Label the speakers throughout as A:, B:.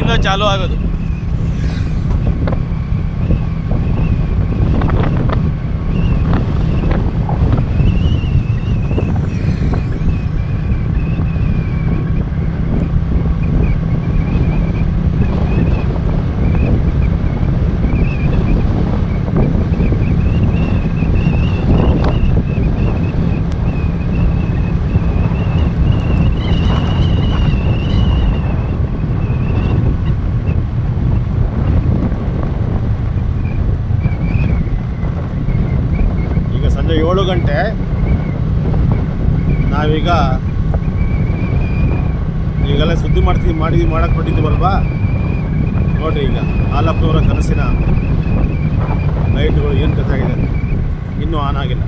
A: ಇಲ್ಲಿಂದ ಚಾಲೂ ಆಗೋದು.
B: ಸಂಜೆ 7 ಗಂಟೆ. ನಾವೀಗ ಈಗೆಲ್ಲ ಸುದ್ದಿ ಮಾಡಕ್ಕೆ ಕೊಟ್ಟಿದ್ದೀವಲ್ವಾ. ನೋಡ್ರಿ, ಈಗ ಹಾಲಪ್ಪನವರ ಕನಸಿನ ಲೈಟ್ಗಳು ಏನು ಕಥೆ ಆಗಿದೆ, ಇನ್ನೂ ಆನ್ ಆಗಿಲ್ಲ.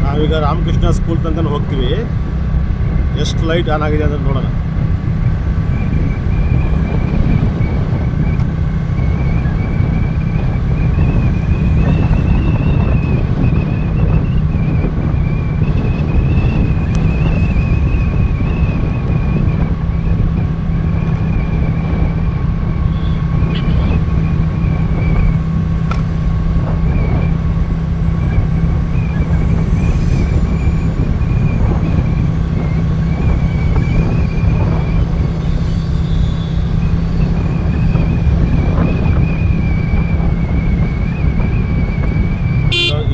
B: ನಾವೀಗ ರಾಮಕೃಷ್ಣ ಸ್ಕೂಲ್ ತನಕ ಹೋಗ್ತೀವಿ. ಎಷ್ಟು ಲೈಟ್ ಆನ್ ಆಗಿದೆ ಅಂತ ನೋಡೋಣ.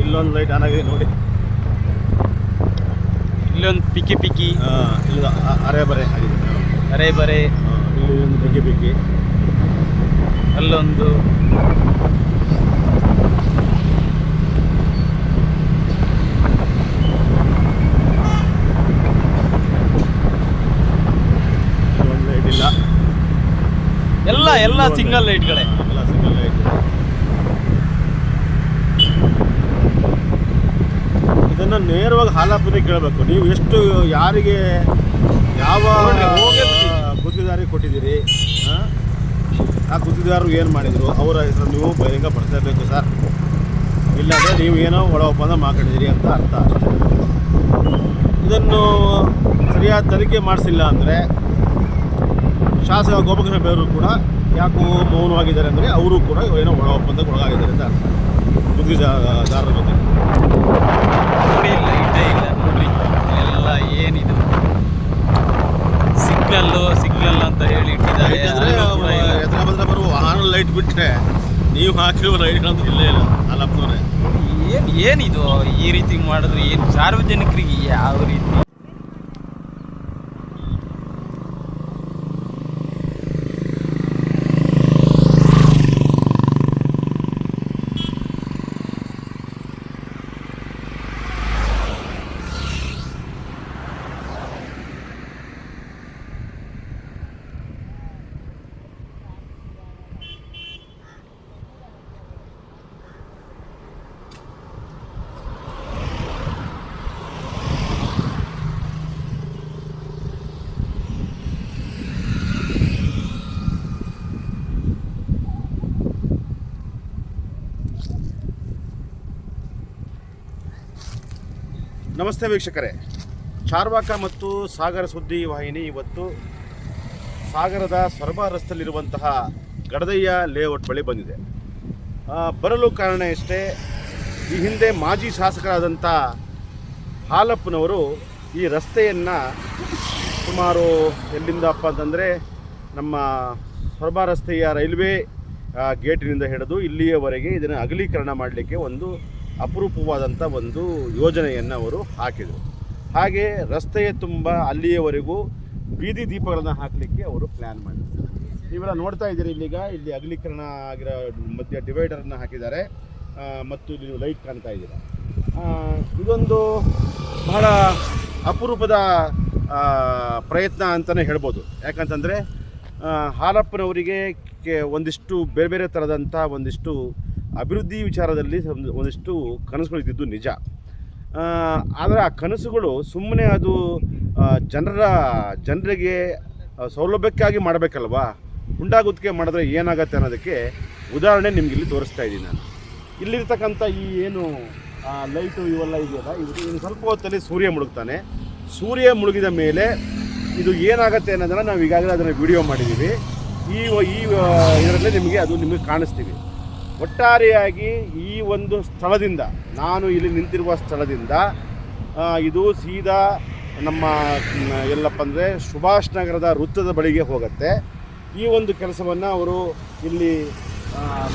B: ಇಲ್ಲೊಂದು ಲೈಟ್ ಆನ್ ಆಗಿದೆ ನೋಡಿ.
A: ಇಲ್ಲೊಂದು ಪಿಕ್ಕಿ
B: ಇಲ್ಲ ಅರೆ ಬರೆ ಆಗಿದೆ.
A: ಅರೆ ಬರೆ
B: ಇಲ್ಲಿ ಒಂದು ಪಿಕ್ಕಿ
A: ಅಲ್ಲೊಂದು.
B: ಒಂದು ಲೈಟ್ ಇಲ್ಲ.
A: ಎಲ್ಲ ಸಿಂಗಲ್ ಲೈಟ್ಗಳೇ.
B: ಎಲ್ಲ ಸಿಂಗಲ್ ಲೈಟ್. ಇದನ್ನು ನೇರವಾಗಿ ಹಾಲಪ್ಪನಿಗೆ ಕೇಳಬೇಕು. ನೀವು ಎಷ್ಟು ಯಾರಿಗೆ ಯಾವ ಗುತ್ತಿಗೆದಾರಿ ಕೊಟ್ಟಿದ್ದೀರಿ, ಆ ಗುತ್ತಿಗೆದಾರರು ಏನು ಮಾಡಿದರು, ಅವರ ಹೆಸರು ನೀವು ಬಹಿರಂಗ ಪಡಿಸಬೇಕು ಸರ್. ಇಲ್ಲಾಂದರೆ ನೀವು ಏನೋ ಒಳ ಒಪ್ಪಂದ ಮಾತಾಡಿದಿರಿ ಅಂತ ಅರ್ಥ ಅಷ್ಟೇ. ಇದನ್ನು ಸರಿಯಾದ ತನಿಖೆ ಮಾಡಿಸಿಲ್ಲ ಅಂದರೆ ಶಾಸಕ ಗೋಪಾಲಕೃಷ್ಣ ಬೇರೂರು ಕೂಡ ಯಾಕೋ ಮೌನವಾಗಿದ್ದಾರೆ ಅಂದರೆ ಅವರು ಕೂಡ ಏನೋ ಒಳ ಒಪ್ಪಂದಕ್ಕೆ ಒಳಗಾಗಿದ್ದಾರೆ ಅಂತ ಅರ್ಥ. ಗುತ್ತಿಗೆದಾರರ ಜೊತೆ
A: ಲೈಟೇ ಇಲ್ಲ ನೋಡ್ರಿ. ಎಲ್ಲ ಏನಿದು ಸಿಗ್ನಲ್ ಅಂತ ಹೇಳಿ ಇಟ್ಟಿದ್ದಾರೆ.
B: ಎದುರು ಬಂದರೆ ಬರುವ ವಾಹನ ಲೈಟ್ ಬಿಟ್ಟರೆ ನೀವು ಹಾಕಿರುವ ಲೈಟ್ ಅಂತ ಇಲ್ಲೇ ಇಲ್ಲ. ಹಾಲಪ್ಪನವರೇ,
A: ಏನಿದು ಈ ರೀತಿ ಮಾಡಿದ್ರೆ ಏನು ಸಾರ್ವಜನಿಕರಿಗೆ ಯಾವ ರೀತಿ?
B: ನಮಸ್ತೆ ವೀಕ್ಷಕರೇ. ಚಾರ್ವಾಕ ಮತ್ತು ಸಾಗರ ಸುದ್ದಿ ವಾಹಿನಿ ಇವತ್ತು ಸಾಗರದ ಸೊರಬ ರಸ್ತೆಯಲ್ಲಿರುವಂತಹ ಗಡದಯ್ಯ ಲೇಔಟ್ ಬಳಿ ಬಂದಿದೆ. ಬರಲು ಕಾರಣ ಇಷ್ಟೇ. ಈ ಹಿಂದೆ ಮಾಜಿ ಶಾಸಕರಾದಂಥ ಹಾಲಪ್ಪನವರು ಈ ರಸ್ತೆಯನ್ನು ಸುಮಾರು ಎಲ್ಲಿಂದಪ್ಪ ಅಂತಂದರೆ ನಮ್ಮ ಸೊರಬ ರಸ್ತೆಯ ರೈಲ್ವೆ ಗೇಟಿನಿಂದ ಹಿಡಿದು ಇಲ್ಲಿಯವರೆಗೆ ಇದನ್ನು ಅಗಲೀಕರಣ ಮಾಡಲಿಕ್ಕೆ ಒಂದು ಅಪರೂಪವಾದಂಥ ಒಂದು ಯೋಜನೆಯನ್ನು ಅವರು ಹಾಕಿದರು. ಹಾಗೆ ರಸ್ತೆಯ ತುಂಬ ಅಲ್ಲಿಯವರೆಗೂ ಬೀದಿ ದೀಪಗಳನ್ನು ಹಾಕಲಿಕ್ಕೆ ಅವರು ಪ್ಲ್ಯಾನ್ ಮಾಡಿದರು. ನೀವೆಲ್ಲ ನೋಡ್ತಾ ಇದ್ದೀರಿ, ಇಲ್ಲಿ ಅಗಲೀಕರಣ ಆಗಿರೋ ಮಧ್ಯೆ ಡಿವೈಡರನ್ನು ಹಾಕಿದ್ದಾರೆ ಮತ್ತು ಇಲ್ಲಿ ಲೈಟ್ ಕಾಣ್ತಾ ಇದ್ದೀರಾ. ಇದೊಂದು ಬಹಳ ಅಪರೂಪದ ಪ್ರಯತ್ನ ಅಂತಲೇ ಹೇಳ್ಬೋದು. ಯಾಕಂತಂದರೆ ಹಾಲಪ್ಪನವರಿಗೆ ಒಂದಿಷ್ಟು ಬೇರೆ ಬೇರೆ ಥರದಂಥ ಒಂದಿಷ್ಟು ಅಭಿವೃದ್ಧಿ ವಿಚಾರದಲ್ಲಿ ಒಂದಿಷ್ಟು ಕನಸುಗಳಿದ್ದು ನಿಜ. ಆದರೆ ಆ ಕನಸುಗಳು ಸುಮ್ಮನೆ ಅದು ಜನರಿಗೆ ಸೌಲಭ್ಯಕ್ಕಾಗಿ ಮಾಡಬೇಕಲ್ವಾ. ಹುಂಡಾಗುತ್ತಿಗೆ ಮಾಡಿದ್ರೆ ಏನಾಗತ್ತೆ ಅನ್ನೋದಕ್ಕೆ ಉದಾಹರಣೆ ನಿಮ್ಗೆ ಇಲ್ಲಿ ತೋರಿಸ್ತಾ ಇದ್ದೀನಿ ನಾನು. ಇಲ್ಲಿರ್ತಕ್ಕಂಥ ಈ ಏನು ಲೈಟು ಇವೆಲ್ಲ ಇದೆಯಲ್ಲ ಇನ್ನು ಸ್ವಲ್ಪ ಹೊತ್ತಲ್ಲಿ ಸೂರ್ಯ ಮುಳುಗ್ತಾನೆ. ಸೂರ್ಯ ಮುಳುಗಿದ ಮೇಲೆ ಇದು ಏನಾಗುತ್ತೆ ಅನ್ನೋದನ್ನು ನಾವು ಈಗಾಗಲೇ ಅದನ್ನು ವಿಡಿಯೋ ಮಾಡಿದ್ದೀವಿ. ಈ ಇದರಲ್ಲಿ ನಿಮಗೆ ಕಾಣಿಸ್ತೀವಿ. ಒಟ್ಟಾರೆಯಾಗಿ ಈ ಒಂದು ಸ್ಥಳದಿಂದ, ನಾನು ಇಲ್ಲಿ ನಿಂತಿರುವ ಸ್ಥಳದಿಂದ ಇದು ಸೀದಾ ನಮ್ಮ ಎಲ್ಲಪ್ಪ ಅಂದರೆ ಸುಭಾಷ್ ನಗರದ ವೃತ್ತದ ಬಳಿಗೆ ಹೋಗುತ್ತೆ. ಈ ಒಂದು ಕೆಲಸವನ್ನು ಅವರು ಇಲ್ಲಿ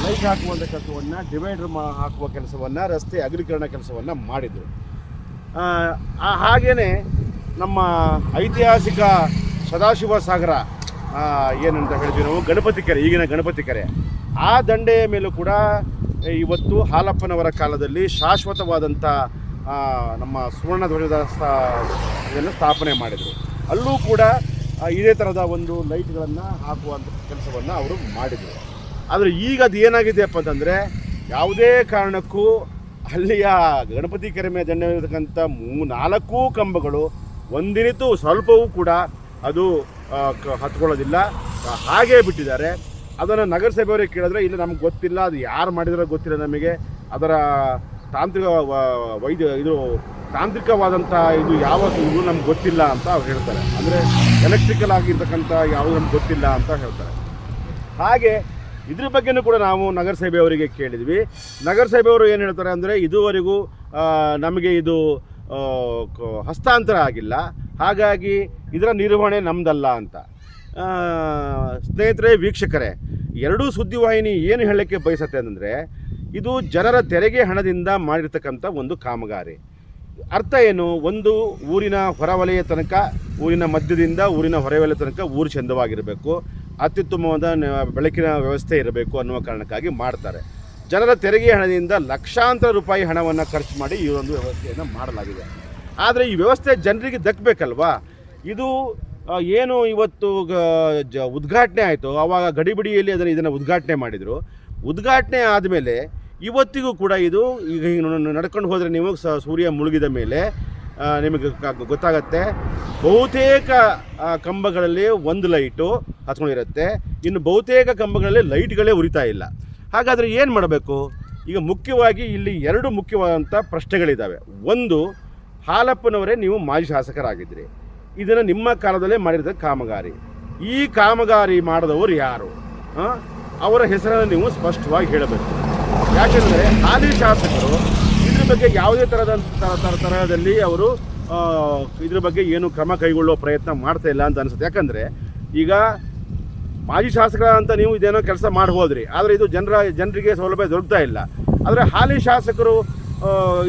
B: ಲೈಟ್ ಹಾಕುವಂಥ ಕೆಲಸವನ್ನು, ಡಿವೈಡರ್ ಹಾಕುವ ಕೆಲಸವನ್ನು, ರಸ್ತೆ ಅಗಲೀಕರಣ ಕೆಲಸವನ್ನು ಮಾಡಿದರು. ಹಾಗೆಯೇ ನಮ್ಮ ಐತಿಹಾಸಿಕ ಸದಾಶಿವ ಸಾಗರ ಏನಂತ ಹೇಳ್ತೀವಿ ನಾವು, ಗಣಪತಿ ಕೆರೆ, ಈಗಿನ ಗಣಪತಿ ಕೆರೆ, ಆ ದಂಡೆಯ ಮೇಲೂ ಕೂಡ ಇವತ್ತು ಹಾಲಪ್ಪನವರ ಕಾಲದಲ್ಲಿ ಶಾಶ್ವತವಾದಂಥ ನಮ್ಮ ಸುವರ್ಣಧ್ವಜದ ಇದನ್ನು ಸ್ಥಾಪನೆ ಮಾಡಿದರು. ಅಲ್ಲೂ ಕೂಡ ಇದೇ ಥರದ ಒಂದು ಲೈಟ್ಗಳನ್ನು ಹಾಕುವಂಥ ಕೆಲಸವನ್ನು ಅವರು ಮಾಡಿದರು. ಆದರೆ ಈಗ ಅದು ಏನಾಗಿದೆಯಪ್ಪ ಅಂತಂದರೆ, ಯಾವುದೇ ಕಾರಣಕ್ಕೂ ಅಲ್ಲಿಯ ಗಣಪತಿ ಕೆರೆ ಮೇಲೆ ದಂಡೆಯಿರತಕ್ಕಂಥ 4 ಕಂಬಗಳು ಒಂದಿನಿತೂ ಸ್ವಲ್ಪವೂ ಕೂಡ ಅದು ಹತ್ಕೊಳ್ಳೋದಿಲ್ಲ, ಹಾಗೇ ಬಿಟ್ಟಿದ್ದಾರೆ. ಅದನ್ನು ನಗರಸಭೆಯವರಿಗೆ ಕೇಳಿದ್ರೆ ಇಲ್ಲ ನಮ್ಗೆ ಗೊತ್ತಿಲ್ಲ, ಅದು ಯಾರು ಮಾಡಿದ್ರೋ ಗೊತ್ತಿಲ್ಲ, ನಮಗೆ ಅದರ ತಾಂತ್ರಿಕವಾದಂಥ ಇದು ಯಾವ ಇದು ನಮ್ಗೆ ಗೊತ್ತಿಲ್ಲ ಅಂತ ಅವ್ರು ಹೇಳ್ತಾರೆ. ಅಂದರೆ ಎಲೆಕ್ಟ್ರಿಕಲ್ ಆಗಿರ್ತಕ್ಕಂಥ ಯಾವುದು ನಮ್ಗೆ ಗೊತ್ತಿಲ್ಲ ಅಂತ ಹೇಳ್ತಾರೆ. ಹಾಗೆ ಇದ್ರ ಬಗ್ಗೆನೂ ಕೂಡ ನಾವು ನಗರಸಭೆಯವರಿಗೆ ಕೇಳಿದ್ವಿ. ನಗರಸಭೆಯವರು ಏನು ಹೇಳ್ತಾರೆ ಅಂದರೆ, ಇದುವರೆಗೂ ನಮಗೆ ಇದು ಹಸ್ತಾಂತರ ಆಗಿಲ್ಲ, ಹಾಗಾಗಿ ಇದರ ನಿರ್ವಹಣೆ ನಮ್ಮದಲ್ಲ ಅಂತ. ಸ್ನೇಹಿತರೆ, ವೀಕ್ಷಕರೇ, ಎರಡೂ ಸುದ್ದಿವಾಹಿನಿ ಏನು ಹೇಳಲಿಕ್ಕೆ ಬಯಸುತ್ತೆ ಅಂದರೆ, ಇದು ಜನರ ತೆರಿಗೆ ಹಣದಿಂದ ಮಾಡಿರ್ತಕ್ಕಂಥ ಒಂದು ಕಾಮಗಾರಿ. ಅರ್ಥ ಏನು? ಒಂದು ಊರಿನ ಹೊರವಲಯ ತನಕ, ಊರಿನ ಮಧ್ಯದಿಂದ ಊರಿನ ಹೊರವಲಯ ತನಕ ಊರು ಚೆಂದವಾಗಿರಬೇಕು, ಅತ್ಯುತ್ತಮವಾದ ಬೆಳಕಿನ ವ್ಯವಸ್ಥೆ ಇರಬೇಕು ಅನ್ನುವ ಕಾರಣಕ್ಕಾಗಿ ಮಾಡ್ತಾರೆ. ಜನರ ತೆರಿಗೆ ಹಣದಿಂದ ಲಕ್ಷಾಂತರ ರೂಪಾಯಿ ಹಣವನ್ನು ಖರ್ಚು ಮಾಡಿ ಈ ಒಂದು ವ್ಯವಸ್ಥೆಯನ್ನು ಮಾಡಲಾಗಿದೆ. ಆದರೆ ಈ ವ್ಯವಸ್ಥೆ ಜನರಿಗೆ ದಕ್ಕಬೇಕಲ್ವಾ? ಇದು ಏನು ಇವತ್ತು ಉದ್ಘಾಟನೆ ಆಯಿತು, ಆವಾಗ ಗಡಿಬಿಡಿಯಲ್ಲಿ ಇದನ್ನು ಉದ್ಘಾಟನೆ ಮಾಡಿದರು. ಉದ್ಘಾಟನೆ ಆದಮೇಲೆ ಇವತ್ತಿಗೂ ಕೂಡ ಇದು ಈಗ ನಡ್ಕೊಂಡು ಹೋದರೆ ನೀವು ಸೂರ್ಯ ಮುಳುಗಿದ ಮೇಲೆ ನಿಮಗೆ ಗೊತ್ತಾಗತ್ತೆ, ಬಹುತೇಕ ಕಂಬಗಳಲ್ಲಿ ಒಂದು ಲೈಟು ಹತ್ಕೊಂಡಿರುತ್ತೆ, ಇನ್ನು ಬಹುತೇಕ ಕಂಬಗಳಲ್ಲಿ ಲೈಟ್ಗಳೇ ಉರಿತಾ ಇಲ್ಲ. ಹಾಗಾದರೆ ಏನು ಮಾಡಬೇಕು? ಈಗ ಮುಖ್ಯವಾಗಿ ಇಲ್ಲಿ 2 ಮುಖ್ಯವಾದಂಥ ಪ್ರಶ್ನೆಗಳಿದ್ದಾವೆ. ಒಂದು, ಹಾಲಪ್ಪನವರೇ ನೀವು ಮಾಜಿ ಶಾಸಕರಾಗಿದ್ದಿರಿ, ಇದನ್ನು ನಿಮ್ಮ ಕಾಲದಲ್ಲೇ ಮಾಡಿದ ಕಾಮಗಾರಿ, ಈ ಕಾಮಗಾರಿ ಮಾಡಿದವರು ಯಾರು? ಅವರ ಹೆಸರನ್ನು ನೀವು ಸ್ಪಷ್ಟವಾಗಿ ಹೇಳಬೇಕು. ಯಾಕೆಂದರೆ ಹಾಲಿ ಶಾಸಕರು ಇದ್ರ ಬಗ್ಗೆ ಯಾವುದೇ ತರಹದಲ್ಲಿ ಅವರು ಇದ್ರ ಬಗ್ಗೆ ಏನು ಕ್ರಮ ಕೈಗೊಳ್ಳುವ ಪ್ರಯತ್ನ ಮಾಡ್ತಾ ಇಲ್ಲ ಅಂತ ಅನಿಸುತ್ತೆ. ಯಾಕಂದರೆ ಈಗ ಮಾಜಿ ಶಾಸಕರ ಅಂತ ನೀವು ಇದೇನೋ ಕೆಲಸ ಮಾಡಿ ಹೋದ್ರಿ, ಆದರೆ ಇದು ಜನರಿಗೆ ಸೌಲಭ್ಯ ದೊರಕ್ತಾ ಇಲ್ಲ. ಆದರೆ ಹಾಲಿ ಶಾಸಕರು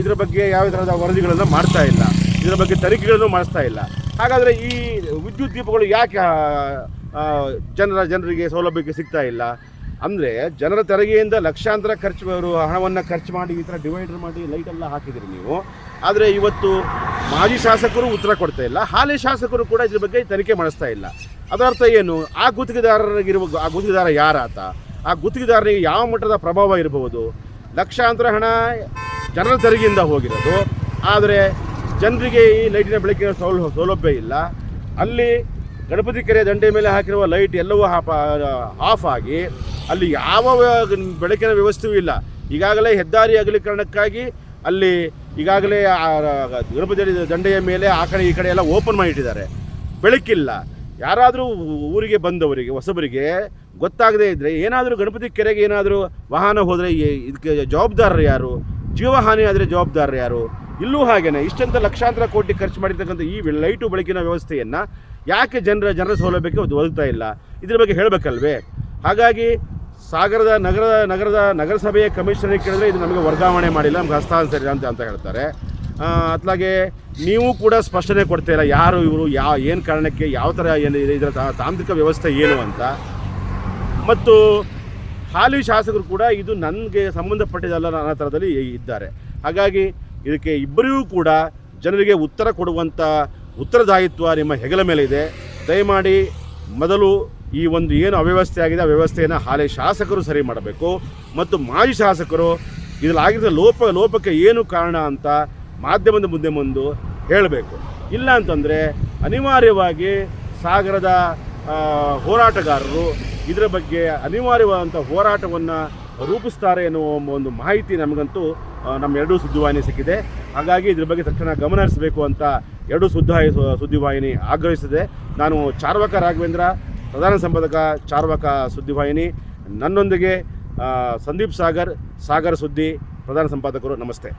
B: ಇದ್ರ ಬಗ್ಗೆ ಯಾವ ಥರದ ವರದಿಗಳನ್ನು ಮಾಡ್ತಾ ಇಲ್ಲ, ಇದರ ಬಗ್ಗೆ ತನಿಖೆಗಳನ್ನು ಮಾಡಿಸ್ತಾ ಇಲ್ಲ. ಹಾಗಾದರೆ ಈ ವಿದ್ಯುತ್ ದೀಪಗಳು ಯಾಕೆ ಜನರಿಗೆ ಸೌಲಭ್ಯಕ್ಕೆ ಸಿಗ್ತಾ ಇಲ್ಲ? ಅಂದರೆ ಜನರ ತೆರಿಗೆಯಿಂದ ಲಕ್ಷಾಂತರ ಹಣವನ್ನು ಖರ್ಚು ಮಾಡಿ ಈ ಥರ ಡಿವೈಡರ್ ಮಾಡಿ ಲೈಟೆಲ್ಲ ಹಾಕಿದಿರಿ ನೀವು. ಆದರೆ ಇವತ್ತು ಮಾಜಿ ಶಾಸಕರು ಉತ್ತರ ಕೊಡ್ತಾ ಇಲ್ಲ, ಹಾಲಿ ಶಾಸಕರು ಕೂಡ ಇದ್ರ ಬಗ್ಗೆ ತನಿಖೆ ಮಾಡಿಸ್ತಾ ಇಲ್ಲ. ಅದರ್ಥ ಏನು? ಆ ಗುತ್ತಿಗೆದಾರ ಯಾರಾತ? ಆ ಗುತ್ತಿಗೆದಾರನಿಗೆ ಯಾವ ಮಟ್ಟದ ಪ್ರಭಾವ ಇರಬಹುದು? ಲಕ್ಷಾಂತರ ಹಣ ಜನರ ತೆರಿಗೆಯಿಂದ ಹೋಗಿರೋದು, ಆದರೆ ಜನರಿಗೆ ಈ ಲೈಟಿನ ಬೆಳಕಿನ ಸೌಲಭ್ಯ ಇಲ್ಲ. ಅಲ್ಲಿ ಗಣಪತಿ ಕೆರೆ ದಂಡೆ ಮೇಲೆ ಹಾಕಿರುವ ಲೈಟ್ ಎಲ್ಲವೂ ಆಫ್ ಆಗಿ ಅಲ್ಲಿ ಯಾವ ಬೆಳಕಿನ ವ್ಯವಸ್ಥೆಯೂ ಇಲ್ಲ. ಈಗಾಗಲೇ ಹೆದ್ದಾರಿ ಅಗಲೀಕರಣಕ್ಕಾಗಿ ಅಲ್ಲಿ ಈಗಾಗಲೇ ಗಣಪತಿ ದಂಡೆಯ ಮೇಲೆ ಆ ಕಡೆ ಈ ಕಡೆ ಎಲ್ಲ ಓಪನ್ ಮಾಡಿಟ್ಟಿದ್ದಾರೆ, ಬೆಳಕಿಲ್ಲ. ಯಾರಾದರೂ ಊರಿಗೆ ಬಂದವರಿಗೆ, ಹೊಸಬರಿಗೆ ಗೊತ್ತಾಗದೇ ಇದ್ದರೆ, ಏನಾದರೂ ಗಣಪತಿ ಕೆರೆಗೆ ಏನಾದರೂ ವಾಹನ ಹೋದರೆ ಇದಕ್ಕೆ ಜವಾಬ್ದಾರರು ಯಾರು? ಜೀವಹಾನಿ ಆದರೆ ಜವಾಬ್ದಾರರು ಯಾರು? ಇಲ್ಲೂ ಹಾಗೇನೆ ಇಷ್ಟಂತ ಲಕ್ಷಾಂತರ ಕೋಟಿ ಖರ್ಚು ಮಾಡಿರ್ತಕ್ಕಂಥ ಈ ಲೈಟು ಬೆಳಕಿನ ವ್ಯವಸ್ಥೆಯನ್ನು ಯಾಕೆ ಜನರ ಸೌಲಭ್ಯಕ್ಕೆ ಒದಗ್ತಾ ಇಲ್ಲ? ಇದ್ರ ಬಗ್ಗೆ ಹೇಳಬೇಕಲ್ವೇ? ಹಾಗಾಗಿ ನಗರಸಭೆಯ ಕಮಿಷನರಿಗೆ ಕೇಳಿದ್ರೆ ಇದು ನಮಗೆ ವರ್ಗಾವಣೆ ಮಾಡಿಲ್ಲ, ನಮ್ಗೆ ಹಸ್ತಾಂತರಿಲ್ಲ ಅಂತ ಹೇಳ್ತಾರೆ. ಅತ್ಲಾಗೆ ನೀವು ಕೂಡ ಸ್ಪಷ್ಟನೆ ಕೊಡ್ತೀರ, ಯಾರು ಇವರು, ಏನು ಕಾರಣಕ್ಕೆ, ಯಾವ ಥರ ಏನಿದೆ, ಇದರ ತಾಂತ್ರಿಕ ವ್ಯವಸ್ಥೆ ಏನು ಅಂತ. ಮತ್ತು ಹಾಲಿ ಶಾಸಕರು ಕೂಡ ಇದು ನನಗೆ ಸಂಬಂಧಪಟ್ಟಿದ್ದಲ್ಲ ಅನ್ನೋ ಥರದಲ್ಲಿ ಇದ್ದಾರೆ. ಹಾಗಾಗಿ ಇದಕ್ಕೆ ಇಬ್ಬರಿಗೂ ಕೂಡ ಜನರಿಗೆ ಉತ್ತರ ಕೊಡುವಂಥ ಉತ್ತರದಾಯಿತ್ವ ನಿಮ್ಮ ಹೆಗಲ ಮೇಲೆ ಇದೆ. ದಯಮಾಡಿ ಮೊದಲು ಈ ಒಂದು ಏನು ಅವ್ಯವಸ್ಥೆ ಆಗಿದೆ ಆ ವ್ಯವಸ್ಥೆಯನ್ನು ಹಾಲಿ ಶಾಸಕರು ಸರಿ ಮಾಡಬೇಕು, ಮತ್ತು ಮಾಜಿ ಶಾಸಕರು ಇದರಲ್ಲಾಗಿರೋ ಲೋಪಕ್ಕೆ ಏನು ಕಾರಣ ಅಂತ ಮಾಧ್ಯಮದ ಮುಂದೆ ಹೇಳಬೇಕು. ಇಲ್ಲ ಅಂತಂದರೆ ಅನಿವಾರ್ಯವಾಗಿ ಸಾಗರದ ಹೋರಾಟಗಾರರು ಇದರ ಬಗ್ಗೆ ಅನಿವಾರ್ಯವಾದಂಥ ಹೋರಾಟವನ್ನು ರೂಪಿಸ್ತಾರೆ ಎನ್ನುವ ಒಂದು ಮಾಹಿತಿ ನಮಗಂತೂ ನಮ್ಮ ಎರಡೂ ಸುದ್ದಿವಾಹಿನಿ ಸಿಕ್ಕಿದೆ. ಹಾಗಾಗಿ ಇದ್ರ ಬಗ್ಗೆ ತಕ್ಷಣ ಗಮನ ಹರಿಸಬೇಕು ಅಂತ ಎರಡೂ ಸುದ್ದಿವಾಹಿನಿ ಆಗ್ರಹಿಸಿದೆ. ನಾನು ಚಾರ್ವಾಕ ರಾಘವೇಂದ್ರ, ಪ್ರಧಾನ ಸಂಪಾದಕ ಚಾರ್ವಾಕ ಸುದ್ದಿವಾಹಿನಿ. ನನ್ನೊಂದಿಗೆ ಸಂದೀಪ್ ಸಾಗರ್ ಸುದ್ದಿ ಪ್ರಧಾನ ಸಂಪಾದಕರು. ನಮಸ್ತೆ.